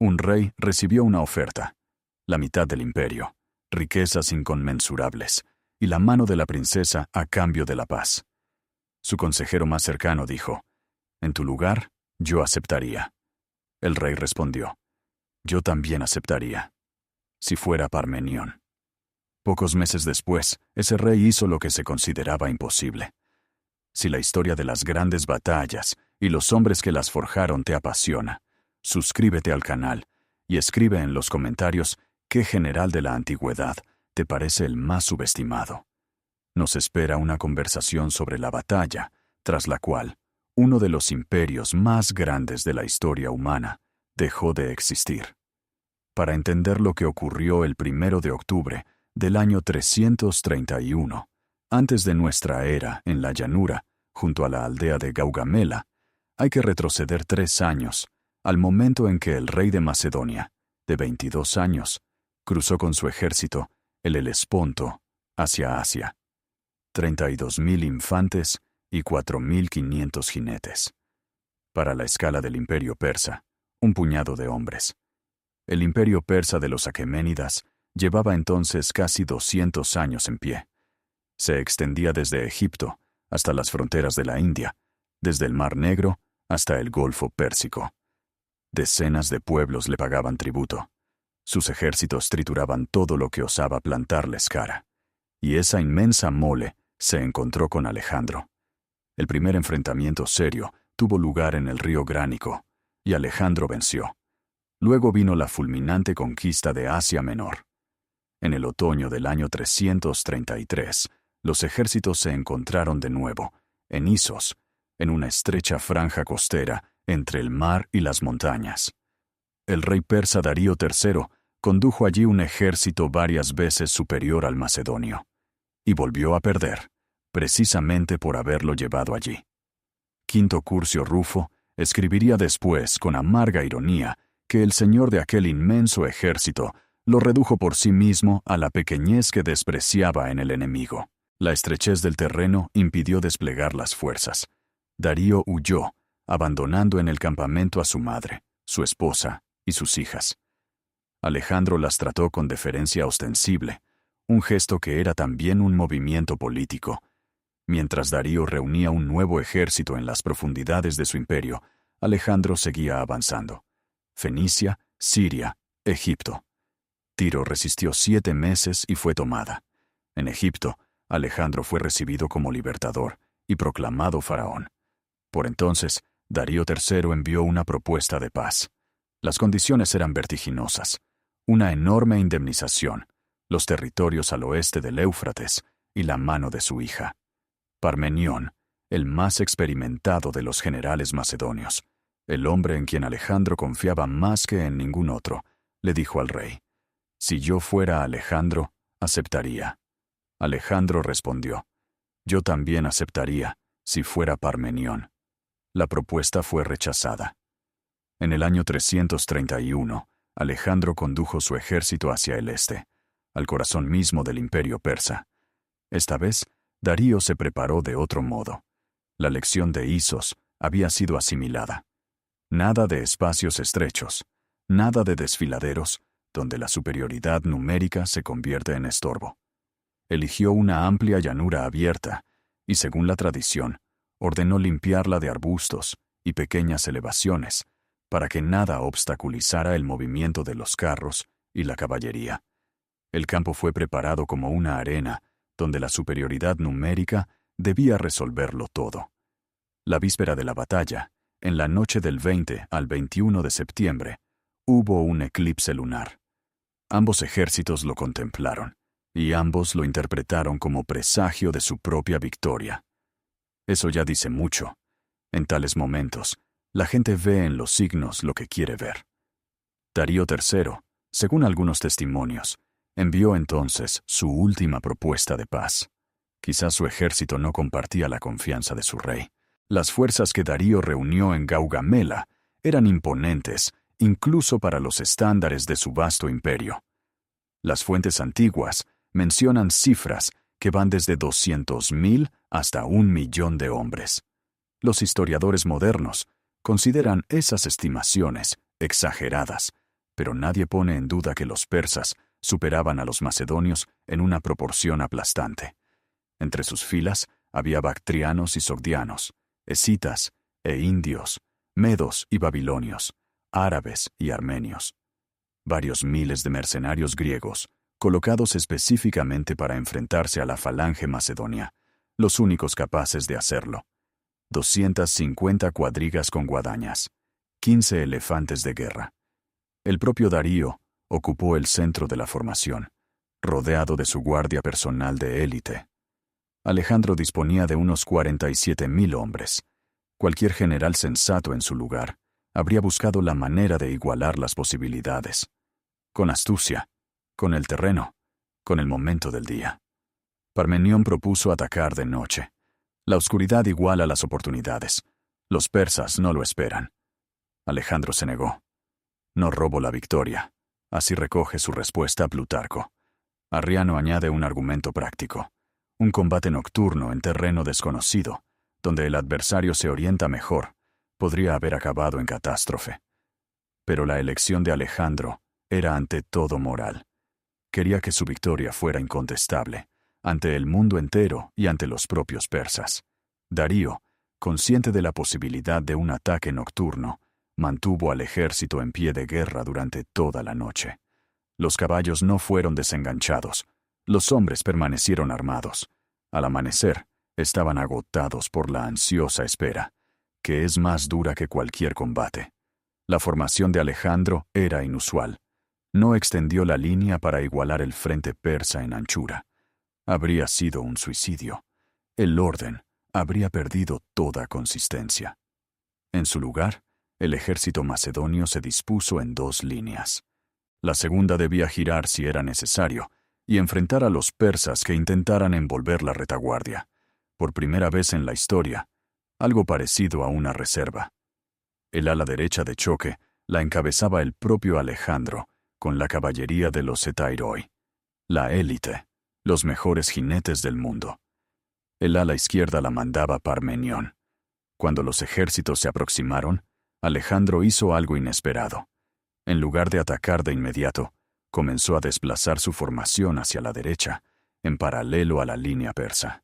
Un rey recibió una oferta: la mitad del imperio, riquezas inconmensurables, y la mano de la princesa a cambio de la paz. Su consejero más cercano dijo: «En tu lugar, yo aceptaría». El rey respondió: «Yo también aceptaría, si fuera Parmenión». Pocos meses después, ese rey hizo lo que se consideraba imposible. Si la historia de las grandes batallas y los hombres que las forjaron te apasiona, suscríbete al canal y escribe en los comentarios qué general de la antigüedad te parece el más subestimado. Nos espera una conversación sobre la batalla, tras la cual uno de los imperios más grandes de la historia humana dejó de existir. Para entender lo que ocurrió el 1 de octubre del año 331, antes de nuestra era en la llanura, junto a la aldea de Gaugamela, hay que retroceder 3 años, al momento en que el rey de Macedonia, de 22 años, cruzó con su ejército el Helesponto hacia Asia. 32.000 infantes y 4.500 jinetes. Para la escala del imperio persa, un puñado de hombres. El imperio persa de los aqueménidas llevaba entonces casi 200 años en pie. Se extendía desde Egipto hasta las fronteras de la India, desde el Mar Negro hasta el Golfo Pérsico. Decenas de pueblos le pagaban tributo. Sus ejércitos trituraban todo lo que osaba plantarles cara. Y esa inmensa mole se encontró con Alejandro. El primer enfrentamiento serio tuvo lugar en el río Gránico, y Alejandro venció. Luego vino la fulminante conquista de Asia Menor. En el otoño del año 333, los ejércitos se encontraron de nuevo, en Isos, en una estrecha franja costera entre el mar y las montañas. El rey persa Darío III condujo allí un ejército varias veces superior al macedonio, y volvió a perder, precisamente por haberlo llevado allí. Quinto Curcio Rufo escribiría después, con amarga ironía, que el señor de aquel inmenso ejército lo redujo por sí mismo a la pequeñez que despreciaba en el enemigo. La estrechez del terreno impidió desplegar las fuerzas. Darío huyó, abandonando en el campamento a su madre, su esposa y sus hijas. Alejandro las trató con deferencia ostensible, un gesto que era también un movimiento político. Mientras Darío reunía un nuevo ejército en las profundidades de su imperio, Alejandro seguía avanzando. Fenicia, Siria, Egipto. Tiro resistió 7 meses y fue tomada. En Egipto, Alejandro fue recibido como libertador y proclamado faraón. Por entonces, Darío III envió una propuesta de paz. Las condiciones eran vertiginosas: una enorme indemnización, los territorios al oeste del Éufrates y la mano de su hija. Parmenión, el más experimentado de los generales macedonios, el hombre en quien Alejandro confiaba más que en ningún otro, le dijo al rey: «Si yo fuera Alejandro, aceptaría». Alejandro respondió: «Yo también aceptaría, si fuera Parmenión». La propuesta fue rechazada. En el año 331, Alejandro condujo su ejército hacia el este, al corazón mismo del imperio persa. Esta vez, Darío se preparó de otro modo. La lección de Isos había sido asimilada. Nada de espacios estrechos, nada de desfiladeros, donde la superioridad numérica se convierte en estorbo. Eligió una amplia llanura abierta y, según la tradición, ordenó limpiarla de arbustos y pequeñas elevaciones para que nada obstaculizara el movimiento de los carros y la caballería. El campo fue preparado como una arena donde la superioridad numérica debía resolverlo todo. La víspera de la batalla, en la noche del 20 al 21 de septiembre, hubo un eclipse lunar. Ambos ejércitos lo contemplaron, y ambos lo interpretaron como presagio de su propia victoria. Eso ya dice mucho. En tales momentos, la gente ve en los signos lo que quiere ver. Darío III, según algunos testimonios, envió entonces su última propuesta de paz. Quizás su ejército no compartía la confianza de su rey. Las fuerzas que Darío reunió en Gaugamela eran imponentes, incluso para los estándares de su vasto imperio. Las fuentes antiguas mencionan cifras que van desde 200.000 hasta 1.000.000 de hombres. Los historiadores modernos consideran esas estimaciones exageradas, pero nadie pone en duda que los persas superaban a los macedonios en una proporción aplastante. Entre sus filas había bactrianos y sogdianos, escitas e indios, medos y babilonios, árabes y armenios. Varios miles de mercenarios griegos, colocados específicamente para enfrentarse a la falange macedonia, los únicos capaces de hacerlo. 250 cuadrigas con guadañas, 15 elefantes de guerra. El propio Darío ocupó el centro de la formación, rodeado de su guardia personal de élite. Alejandro disponía de unos 47.000 hombres. Cualquier general sensato en su lugar habría buscado la manera de igualar las posibilidades. Con astucia, con el terreno, con el momento del día. Parmenión propuso atacar de noche. La oscuridad iguala las oportunidades. Los persas no lo esperan. Alejandro se negó. No robo la victoria. Así recoge su respuesta a Plutarco. Arriano añade un argumento práctico. Un combate nocturno en terreno desconocido, donde el adversario se orienta mejor, podría haber acabado en catástrofe. Pero la elección de Alejandro era ante todo moral. Quería que su victoria fuera incontestable, ante el mundo entero y ante los propios persas. Darío, consciente de la posibilidad de un ataque nocturno, mantuvo al ejército en pie de guerra durante toda la noche. Los caballos no fueron desenganchados. Los hombres permanecieron armados. Al amanecer, estaban agotados por la ansiosa espera, que es más dura que cualquier combate. La formación de Alejandro era inusual. No extendió la línea para igualar el frente persa en anchura. Habría sido un suicidio. El orden habría perdido toda consistencia. En su lugar, el ejército macedonio se dispuso en 2 líneas. La segunda debía girar si era necesario, y enfrentar a los persas que intentaran envolver la retaguardia. Por primera vez en la historia, algo parecido a una reserva. El ala derecha de choque la encabezaba el propio Alejandro, con la caballería de los Hetairoi, la élite, los mejores jinetes del mundo. El ala izquierda la mandaba Parmenión. Cuando los ejércitos se aproximaron, Alejandro hizo algo inesperado. En lugar de atacar de inmediato, comenzó a desplazar su formación hacia la derecha, en paralelo a la línea persa.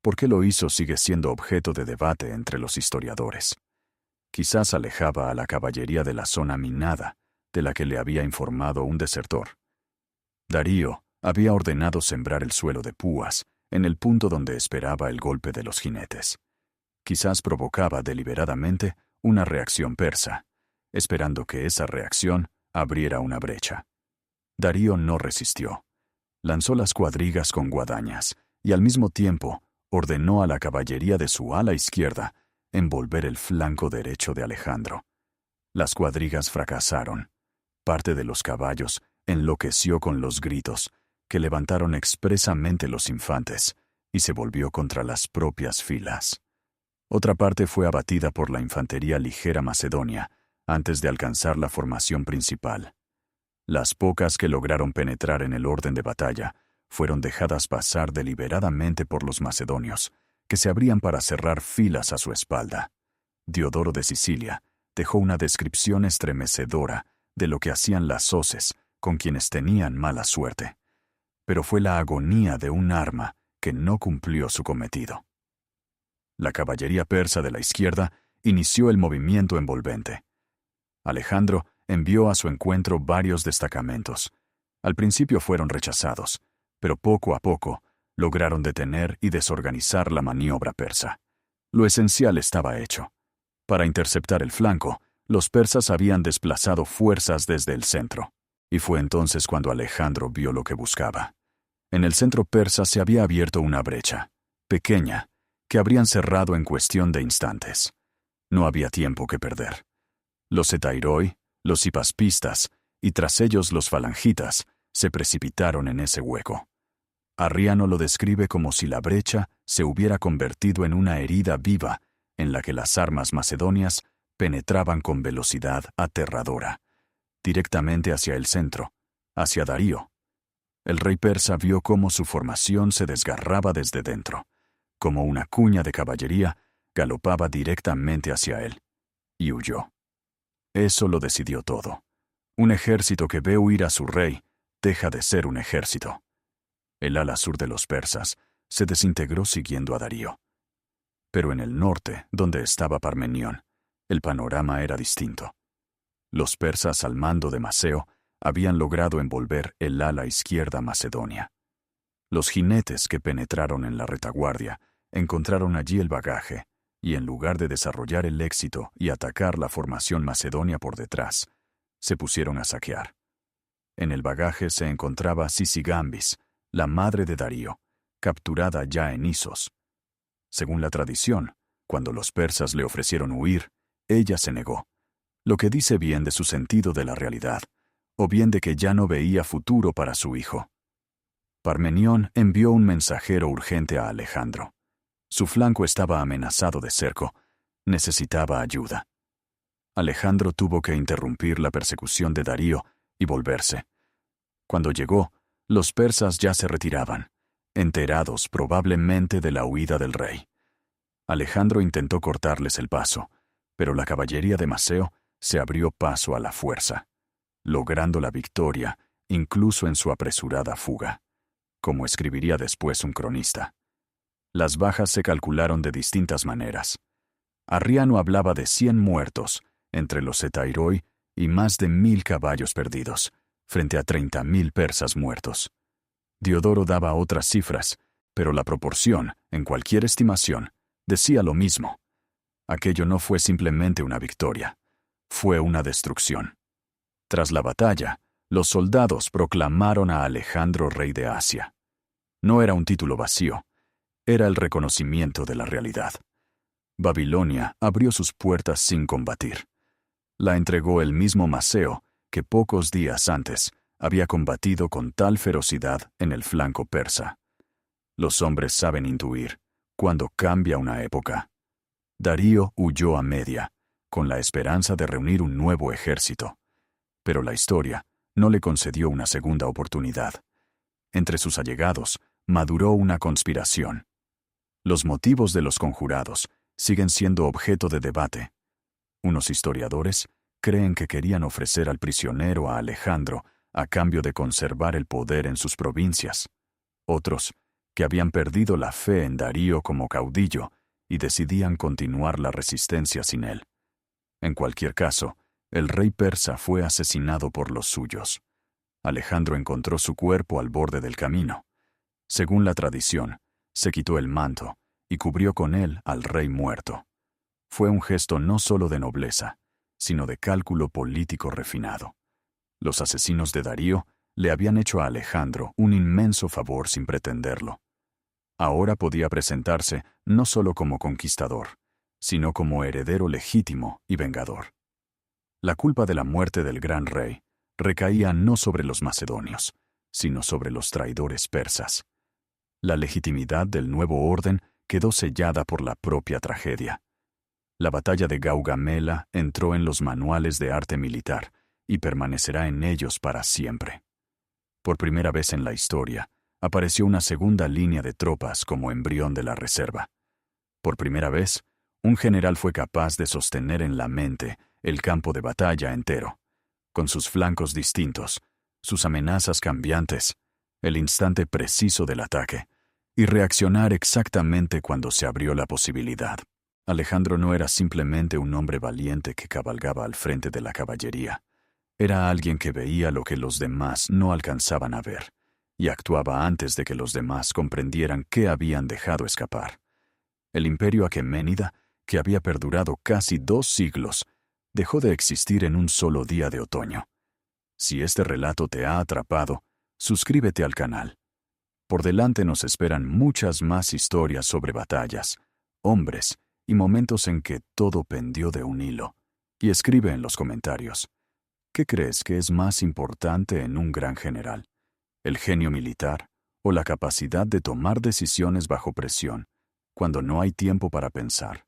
¿Por qué lo hizo sigue siendo objeto de debate entre los historiadores? Quizás alejaba a la caballería de la zona minada, de la que le había informado un desertor. Darío había ordenado sembrar el suelo de púas, en el punto donde esperaba el golpe de los jinetes. Quizás provocaba deliberadamente una reacción persa, esperando que esa reacción abriera una brecha. Darío no resistió. Lanzó las cuadrigas con guadañas y al mismo tiempo ordenó a la caballería de su ala izquierda envolver el flanco derecho de Alejandro. Las cuadrigas fracasaron. Parte de los caballos enloqueció con los gritos que levantaron expresamente los infantes y se volvió contra las propias filas. Otra parte fue abatida por la infantería ligera macedonia antes de alcanzar la formación principal. Las pocas que lograron penetrar en el orden de batalla fueron dejadas pasar deliberadamente por los macedonios, que se abrían para cerrar filas a su espalda. Diodoro de Sicilia dejó una descripción estremecedora de lo que hacían las hoces con quienes tenían mala suerte. Pero fue la agonía de un arma que no cumplió su cometido. La caballería persa de la izquierda inició el movimiento envolvente. Alejandro envió a su encuentro varios destacamentos. Al principio fueron rechazados, pero poco a poco lograron detener y desorganizar la maniobra persa. Lo esencial estaba hecho. Para interceptar el flanco, los persas habían desplazado fuerzas desde el centro, y fue entonces cuando Alejandro vio lo que buscaba. En el centro persa se había abierto una brecha, pequeña, que habrían cerrado en cuestión de instantes. No había tiempo que perder. Los hetairoi, los hipaspistas, y tras ellos los falangitas, se precipitaron en ese hueco. Arriano lo describe como si la brecha se hubiera convertido en una herida viva en la que las armas macedonias penetraban con velocidad aterradora, directamente hacia el centro, hacia Darío. El rey persa vio cómo su formación se desgarraba desde dentro, como una cuña de caballería galopaba directamente hacia él, y huyó. Eso lo decidió todo. Un ejército que ve huir a su rey deja de ser un ejército. El ala sur de los persas se desintegró siguiendo a Darío. Pero en el norte, donde estaba Parmenión, el panorama era distinto. Los persas al mando de Maceo habían logrado envolver el ala izquierda macedonia. Los jinetes que penetraron en la retaguardia encontraron allí el bagaje, y en lugar de desarrollar el éxito y atacar la formación macedonia por detrás, se pusieron a saquear. En el bagaje se encontraba Sisigambis, la madre de Darío, capturada ya en Isos. Según la tradición, cuando los persas le ofrecieron huir, ella se negó, lo que dice bien de su sentido de la realidad, o bien de que ya no veía futuro para su hijo. Parmenión envió un mensajero urgente a Alejandro. Su flanco estaba amenazado de cerco. Necesitaba ayuda. Alejandro tuvo que interrumpir la persecución de Darío y volverse. Cuando llegó, los persas ya se retiraban, enterados probablemente de la huida del rey. Alejandro intentó cortarles el paso, pero la caballería de Maceo se abrió paso a la fuerza, logrando la victoria incluso en su apresurada fuga, como escribiría después un cronista. Las bajas se calcularon de distintas maneras. Arriano hablaba de 100 muertos entre los Etairoi y más de 1000 caballos perdidos, frente a 30.000 persas muertos. Diodoro daba otras cifras, pero la proporción, en cualquier estimación, decía lo mismo. Aquello no fue simplemente una victoria, fue una destrucción. Tras la batalla, los soldados proclamaron a Alejandro rey de Asia. No era un título vacío, era el reconocimiento de la realidad. Babilonia abrió sus puertas sin combatir. La entregó el mismo Maceo, que pocos días antes había combatido con tal ferocidad en el flanco persa. Los hombres saben intuir cuando cambia una época. Darío huyó a Media, con la esperanza de reunir un nuevo ejército. Pero la historia no le concedió una segunda oportunidad. Entre sus allegados maduró una conspiración. Los motivos de los conjurados siguen siendo objeto de debate. Unos historiadores creen que querían ofrecer al prisionero a Alejandro a cambio de conservar el poder en sus provincias. Otros, que habían perdido la fe en Darío como caudillo y decidían continuar la resistencia sin él. En cualquier caso, el rey persa fue asesinado por los suyos. Alejandro encontró su cuerpo al borde del camino. Según la tradición, se quitó el manto y cubrió con él al rey muerto. Fue un gesto no solo de nobleza, sino de cálculo político refinado. Los asesinos de Darío le habían hecho a Alejandro un inmenso favor sin pretenderlo. Ahora podía presentarse no solo como conquistador, sino como heredero legítimo y vengador. La culpa de la muerte del gran rey recaía no sobre los macedonios, sino sobre los traidores persas. La legitimidad del nuevo orden quedó sellada por la propia tragedia. La batalla de Gaugamela entró en los manuales de arte militar y permanecerá en ellos para siempre. Por primera vez en la historia, apareció una segunda línea de tropas como embrión de la reserva. Por primera vez, un general fue capaz de sostener en la mente el campo de batalla entero, con sus flancos distintos, sus amenazas cambiantes, el instante preciso del ataque, y reaccionar exactamente cuando se abrió la posibilidad. Alejandro no era simplemente un hombre valiente que cabalgaba al frente de la caballería. Era alguien que veía lo que los demás no alcanzaban a ver, y actuaba antes de que los demás comprendieran qué habían dejado escapar. El imperio aqueménida, que había perdurado casi 2 siglos, dejó de existir en un solo día de otoño. Si este relato te ha atrapado, suscríbete al canal. Por delante nos esperan muchas más historias sobre batallas, hombres y momentos en que todo pendió de un hilo. Y escribe en los comentarios, ¿qué crees que es más importante en un gran general? ¿El genio militar o la capacidad de tomar decisiones bajo presión, cuando no hay tiempo para pensar?